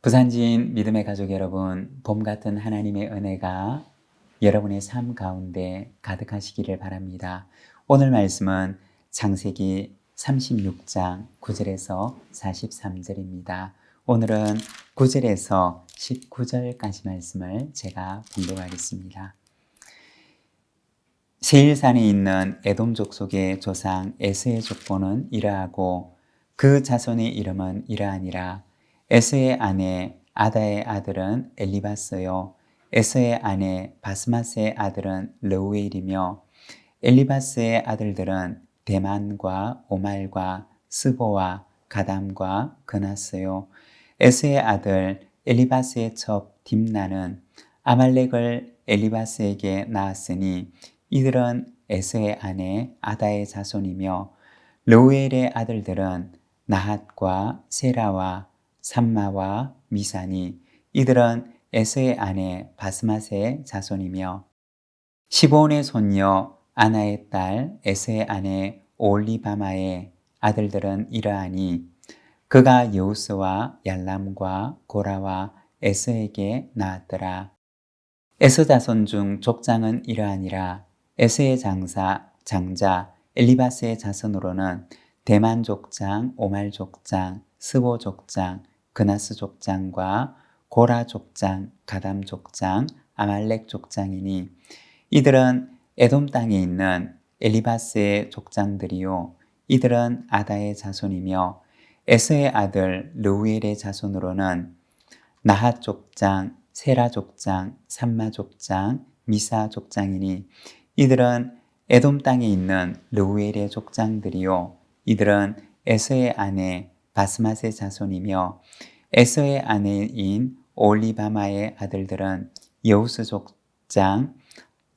부산지인 믿음의 가족 여러분, 봄 같은 하나님의 은혜가 여러분의 삶 가운데 가득하시기를 바랍니다. 오늘 말씀은 창세기 36장 9절에서 43절입니다. 오늘은 9절에서 19절까지 말씀을 제가 봉독하겠습니다. 세일산에 있는 에돔 족속의 조상 에스의 족보는 이러하고 그 자손의 이름은 이러하니라. 에스의 아내 아다의 아들은 엘리바스요, 에스의 아내 바스마스의 아들은 르우엘이며 엘리바스의 아들들은 대만과 오말과 스보와 가담과 그나스요. 에스의 아들 엘리바스의 첩 딥나는 아말렉을 엘리바스에게 낳았으니 이들은 에스의 아내 아다의 자손이며 르우엘의 아들들은 나핫과 세라와 삼마와 미사니 이들은 에스의 아내 바스맛의 자손이며 시브온의 손녀 아나의 딸 에스의 아내 오홀리바마의 아들들은 이러하니 그가 여우스와 얄람과 고라와 에스에게 낳았더라. 에스 자손 중 족장은 이러하니라. 에스의 장자 엘리바스의 자손으로는 대만 족장, 오말 족장, 스보 족장, 그나스 족장과 고라 족장, 가담 족장, 아말렉 족장이니 이들은 에돔 땅에 있는 엘리바스의 족장들이요 이들은 아다의 자손이며 에스의 아들 르우엘의 자손으로는 나핫 족장, 세라 족장, 삼마 족장, 미사 족장이니 이들은 에돔 땅에 있는 르우엘의 족장들이요 이들은 에스의 아내 바스맛의 자손이며 에스의 아내인 오홀리바마의 아들들은 여우스 족장,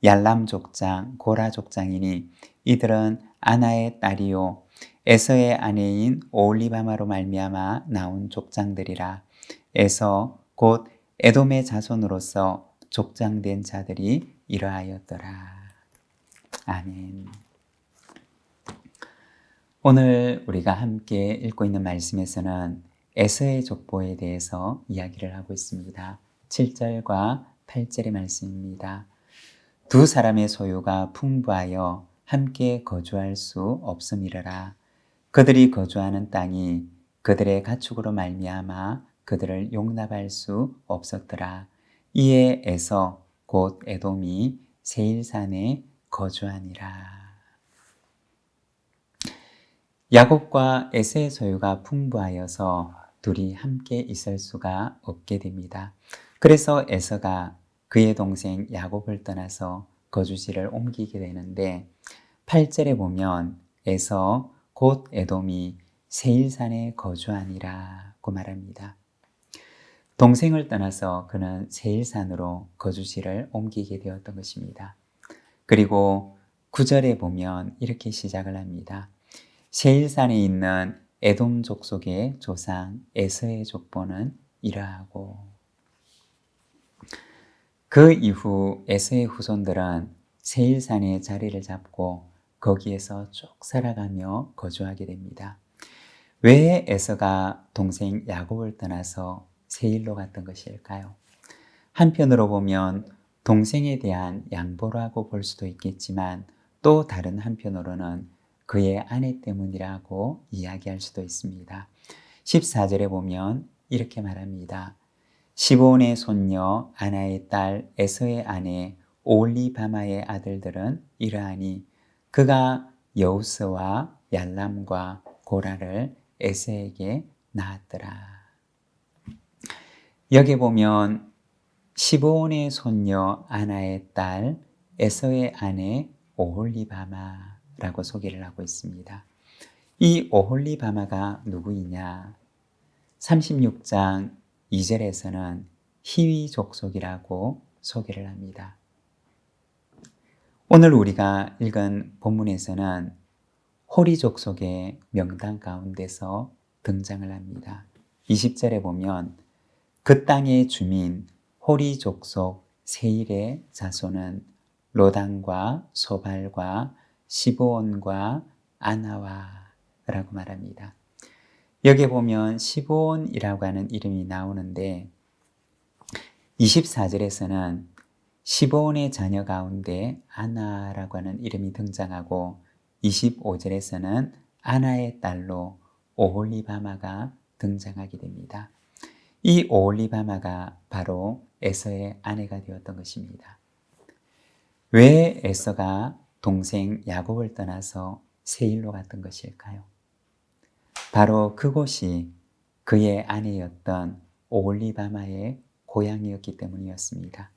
얄람 족장, 고라 족장이니 이들은 아나의 딸이요 에서의 아내인 오홀리바마로 말미암아 나온 족장들이라. 에서 곧 에돔의 자손으로서 족장된 자들이 이러하였더라. 아멘. 오늘 우리가 함께 읽고 있는 말씀에서는 에서의 족보에 대해서 이야기를 하고 있습니다. 7절과 8절의 말씀입니다. 두 사람의 소유가 풍부하여 함께 거주할 수 없음이러라. 그들이 거주하는 땅이 그들의 가축으로 말미암아 그들을 용납할 수 없었더라. 이에 에서 곧 에돔이 세일산에 거주하니라. 야곱과 에서의 소유가 풍부하여서 둘이 함께 있을 수가 없게 됩니다. 그래서 에서가 그의 동생 야곱을 떠나서 거주지를 옮기게 되는데 8절에 보면 에서 곧 에돔이 세일산에 거주하니라고 말합니다. 동생을 떠나서 그는 세일산으로 거주지를 옮기게 되었던 것입니다. 그리고 9절에 보면 이렇게 시작을 합니다. 세일산에 있는 에돔 족속의 조상 에서의 족보는 이러하고 그 이후 에서의 후손들은 세일산에 자리를 잡고 거기에서 쭉 살아가며 거주하게 됩니다. 왜 에서가 동생 야곱을 떠나서 세일로 갔던 것일까요? 한편으로 보면 동생에 대한 양보라고 볼 수도 있겠지만 또 다른 한편으로는 그의 아내 때문이라고 이야기할 수도 있습니다. 14절에 보면 이렇게 말합니다. 시브온의 손녀 아나의 딸 에서의 아내 오홀리바마의 아들들은 이러하니 그가 여우스와 얄람과 고라를 에서에게 낳았더라. 여기 보면 시브온의 손녀 아나의 딸 에서의 아내 오홀리바마라고 소개를 하고 있습니다. 이 오홀리바마가 누구이냐? 36장 2절에서는 히위 족속이라고 소개를 합니다. 오늘 우리가 읽은 본문에서는 호리 족속의 명단 가운데서 등장을 합니다. 20절에 보면 그 땅의 주민 호리 족속 세일의 자손은 로단과 소발과 시브온과 아나와 라고 말합니다. 여기에 보면 시브온이라고 하는 이름이 나오는데 24절에서는 시브온의 자녀 가운데 아나라고 하는 이름이 등장하고 25절에서는 아나의 딸로 오홀리바마가 등장하게 됩니다. 이 오홀리바마가 바로 에서의 아내가 되었던 것입니다. 왜 에서가 동생 야곱을 떠나서 세일로 갔던 것일까요? 바로 그곳이 그의 아내였던 오홀리바마의 고향이었기 때문이었습니다.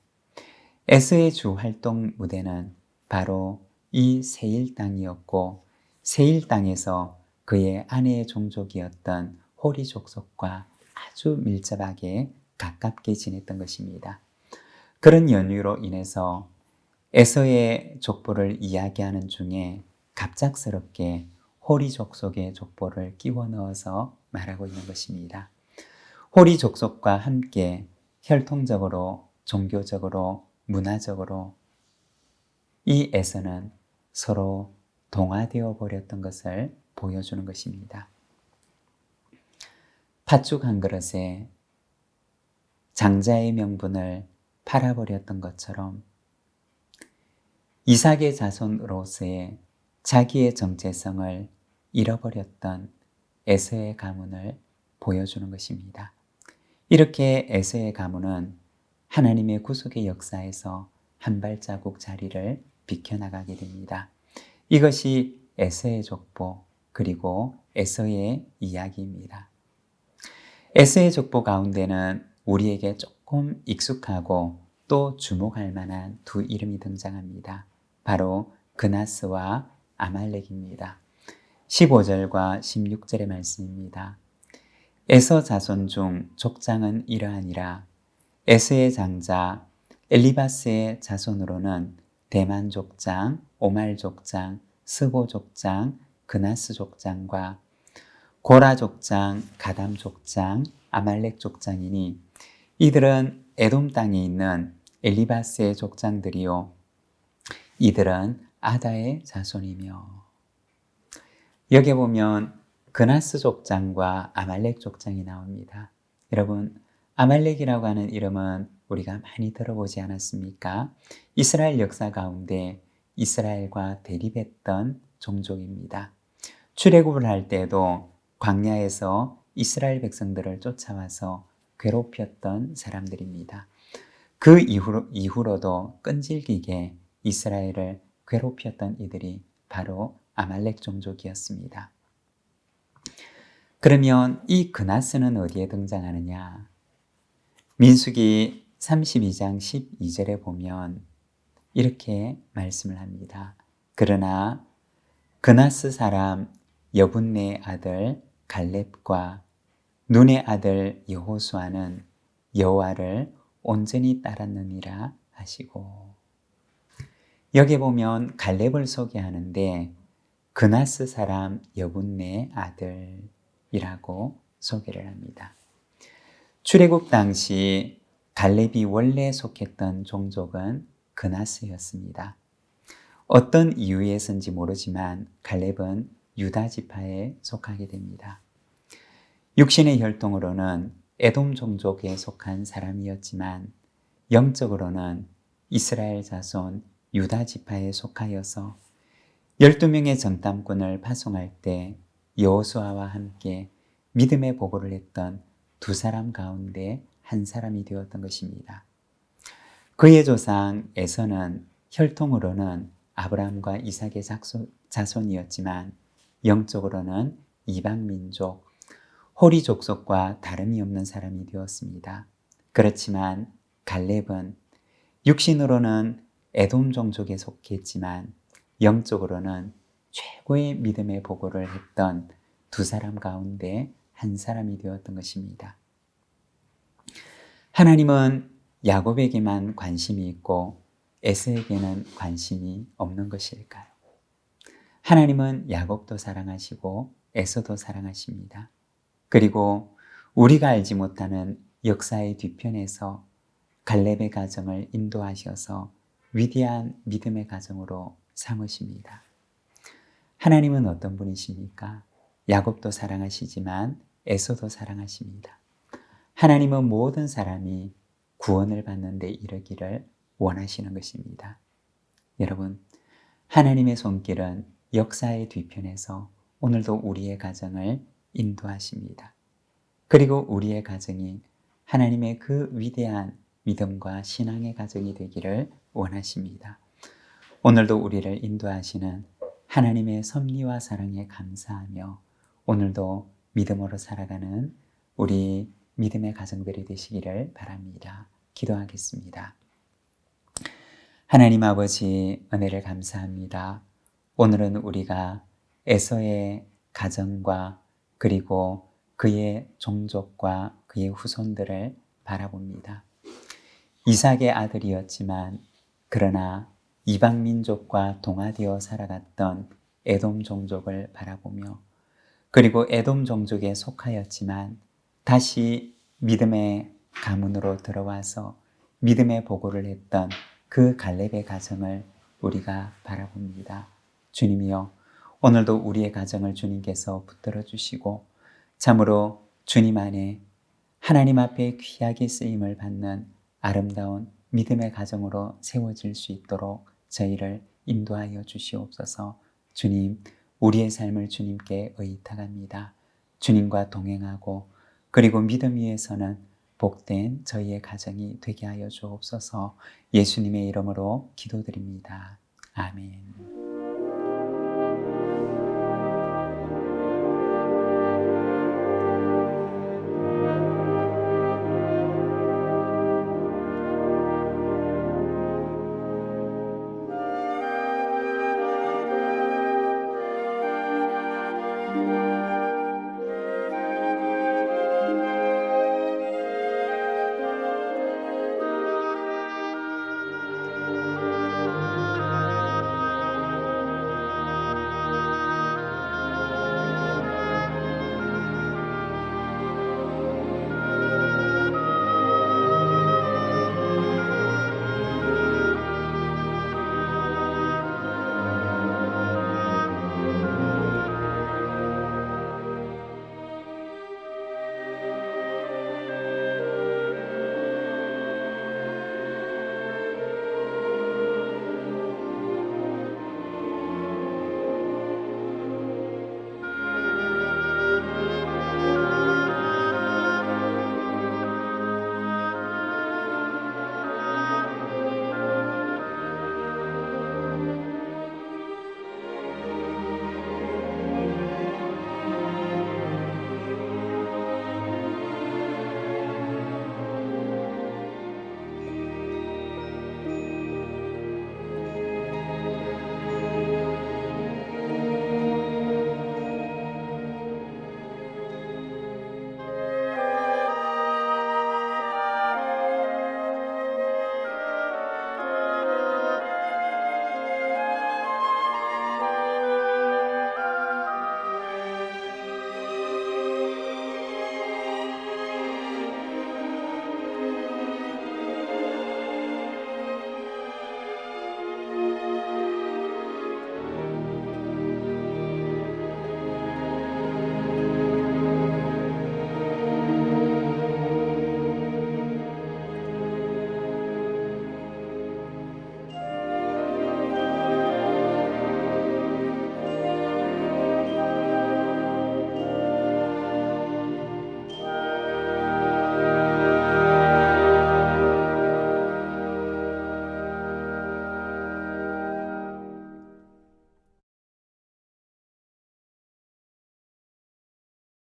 에서의 주 활동 무대는 바로 이 세일 땅이었고 세일 땅에서 그의 아내의 종족이었던 호리 족속과 아주 밀접하게 가깝게 지냈던 것입니다. 그런 연유로 인해서 에서의 족보를 이야기하는 중에 갑작스럽게 호리 족속의 족보를 끼워 넣어서 말하고 있는 것입니다. 호리 족속과 함께 혈통적으로, 종교적으로, 문화적으로 이 에서는 서로 동화되어 버렸던 것을 보여주는 것입니다. 팥죽 한 그릇에 장자의 명분을 팔아버렸던 것처럼 이삭의 자손으로서의 자기의 정체성을 잃어버렸던 에서의 가문을 보여주는 것입니다. 이렇게 에서의 가문은 하나님의 구속의 역사에서 한 발자국 자리를 비켜나가게 됩니다. 이것이 에서의 족보 그리고 에서의 이야기입니다. 에서의 족보 가운데는 우리에게 조금 익숙하고 또 주목할 만한 두 이름이 등장합니다. 바로 그나스와 아말렉입니다. 15절과 16절의 말씀입니다. 에서 자손 중 족장은 이러하니라. 에서의 장자 엘리바스의 자손으로는 대만 족장, 오말 족장, 스보 족장, 그나스 족장과 고라 족장, 가담 족장, 아말렉 족장이니 이들은 에돔 땅에 있는 엘리바스의 족장들이요 이들은 아다의 자손이며. 여기 보면 그나스 족장과 아말렉 족장이 나옵니다. 여러분, 아말렉이라고 하는 이름은 우리가 많이 들어보지 않았습니까? 이스라엘 역사 가운데 이스라엘과 대립했던 종족입니다. 출애굽을 할 때도 광야에서 이스라엘 백성들을 쫓아와서 괴롭혔던 사람들입니다. 그 이후로도 끈질기게 이스라엘을 괴롭혔던 이들이 바로 아말렉 종족이었습니다. 그러면 이 그나스는 어디에 등장하느냐? 민수기 32장 12절에 보면 이렇게 말씀을 합니다. 그러나 그나스 사람 여분네의 아들 갈렙과 눈의 아들 여호수아는 여호와를 온전히 따랐느니라 하시고, 여기 보면 갈렙을 소개하는데 그나스 사람 여분네의 아들이라고 소개를 합니다. 출애굽 당시 갈렙이 원래 속했던 종족은 그나스였습니다. 어떤 이유에서인지 모르지만 갈렙은 유다 지파에 속하게 됩니다. 육신의 혈통으로는 에돔 종족에 속한 사람이었지만 영적으로는 이스라엘 자손 유다 지파에 속하여서 12명의 정탐꾼을 파송할 때 여호수아와 함께 믿음의 보고를 했던 두 사람 가운데 한 사람이 되었던 것입니다. 그의 조상 에서는 혈통으로는 아브라함과 이삭의 자손이었지만 영적으로는 이방 민족, 호리 족속과 다름이 없는 사람이 되었습니다. 그렇지만 갈렙은 육신으로는 에돔 종족에 속했지만 영적으로는 최고의 믿음의 보고를 했던 두 사람 가운데 한 사람이 되었던 것입니다. 하나님은 야곱에게만 관심이 있고 에서에게는 관심이 없는 것일까요? 하나님은 야곱도 사랑하시고 에서도 사랑하십니다. 그리고 우리가 알지 못하는 역사의 뒤편에서 갈렙의 가정을 인도하셔서 위대한 믿음의 가정으로 삼으십니다. 하나님은 어떤 분이십니까? 야곱도 사랑하시지만 에서도 사랑하십니다. 하나님은 모든 사람이 구원을 받는 데 이르기를 원하시는 것입니다. 여러분, 하나님의 손길은 역사의 뒤편에서 오늘도 우리의 가정을 인도하십니다. 그리고 우리의 가정이 하나님의 그 위대한 믿음과 신앙의 가정이 되기를 원하십니다. 오늘도 우리를 인도하시는 하나님의 섭리와 사랑에 감사하며 오늘도 믿음으로 살아가는 우리 믿음의 가정들이 되시기를 바랍니다. 기도하겠습니다. 하나님 아버지, 은혜를 감사합니다. 오늘은 우리가 에서의 가정과 그리고 그의 종족과 그의 후손들을 바라봅니다. 이삭의 아들이었지만 그러나 이방 민족과 동화되어 살아갔던 에돔 종족을 바라보며, 그리고 에돔 종족에 속하였지만 다시 믿음의 가문으로 들어와서 믿음의 보고를 했던 그 갈렙의 가정을 우리가 바라봅니다. 주님이여, 오늘도 우리의 가정을 주님께서 붙들어 주시고 참으로 주님 안에 하나님 앞에 귀하게 쓰임을 받는 아름다운 믿음의 가정으로 세워질 수 있도록 저희를 인도하여 주시옵소서. 주님, 우리의 삶을 주님께 의탁합니다. 주님과 동행하고 그리고 믿음 위에서는 복된 저희의 가정이 되게 하여 주옵소서. 예수님의 이름으로 기도드립니다. 아멘.